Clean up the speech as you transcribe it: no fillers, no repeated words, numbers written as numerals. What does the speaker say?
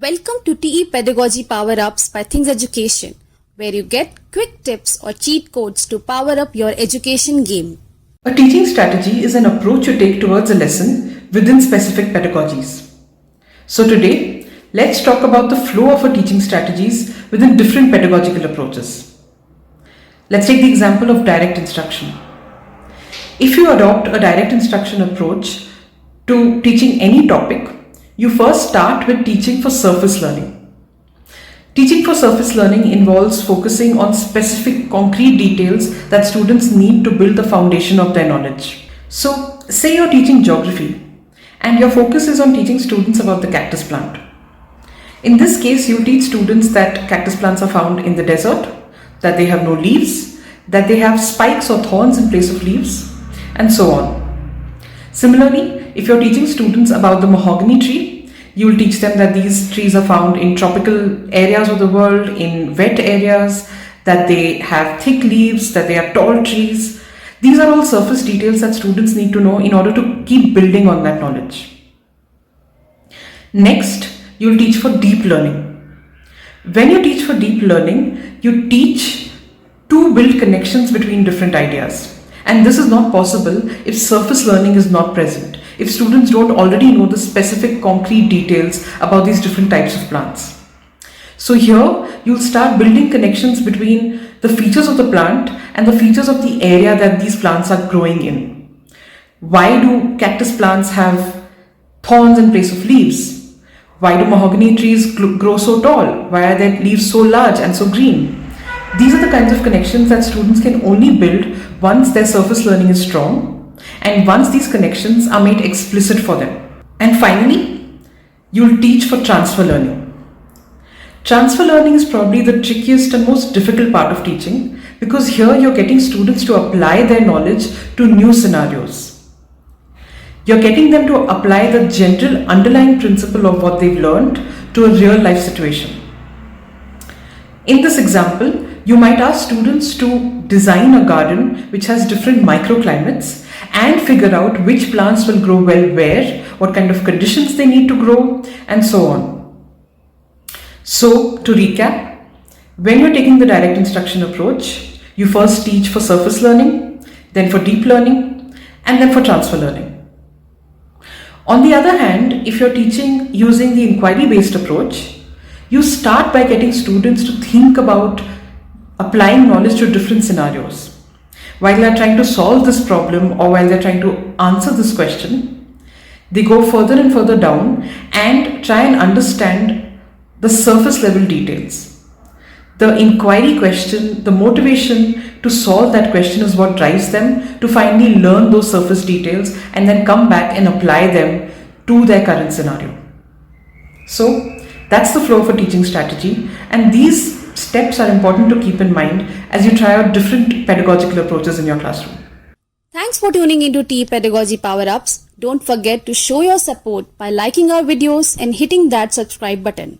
Welcome to TE Pedagogy Power-Ups by Things Education, where you get quick tips or cheat codes to power up your education game. A teaching strategy is an approach you take towards a lesson within specific pedagogies. So today, let's talk about the flow of a teaching strategies within different pedagogical approaches. Let's take the example of direct instruction. If you adopt a direct instruction approach to teaching any topic, you first start with teaching for surface learning. Teaching for surface learning involves focusing on specific concrete details that students need to build the foundation of their knowledge. So, say you're teaching geography and your focus is on teaching students about the cactus plant. In this case, you teach students that cactus plants are found in the desert, that they have no leaves, that they have spikes or thorns in place of leaves, and so on. Similarly, if you're teaching students about the mahogany tree, you will teach them that these trees are found in tropical areas of the world, in wet areas, that they have thick leaves, that they are tall trees. These are all surface details that students need to know in order to keep building on that knowledge. Next, you will teach for deep learning. When you teach for deep learning, you teach to build connections between different ideas. And this is not possible if surface learning is not present, if students don't already know the specific concrete details about these different types of plants. So here, you'll start building connections between the features of the plant and the features of the area that these plants are growing in. Why do cactus plants have thorns in place of leaves? Why do mahogany trees grow so tall? Why are their leaves so large and so green? These are the kinds of connections that students can only build once their surface learning is strong and once these connections are made explicit for them. And finally, you'll teach for transfer learning. Transfer learning is probably the trickiest and most difficult part of teaching because here you're getting students to apply their knowledge to new scenarios. You're getting them to apply the general underlying principle of what they've learned to a real life situation. In this example, you might ask students to design a garden which has different microclimates and figure out which plants will grow well where, what kind of conditions they need to grow, and so on. So, to recap, when you're taking the direct instruction approach, you first teach for surface learning, then for deep learning, and then for transfer learning. On the other hand, if you're teaching using the inquiry-based approach, you start by getting students to think about applying knowledge to different scenarios. While they're trying to solve this problem or while they're trying to answer this question, they go further and further down and try and understand the surface level details. The inquiry question, the motivation to solve that question is what drives them to finally learn those surface details and then come back and apply them to their current scenario. So that's the flow of a teaching strategy, and these steps are important to keep in mind as you try out different pedagogical approaches in your classroom. Thanks for tuning into TE Pedagogy Power-Ups. Don't forget to show your support by liking our videos and hitting that subscribe button.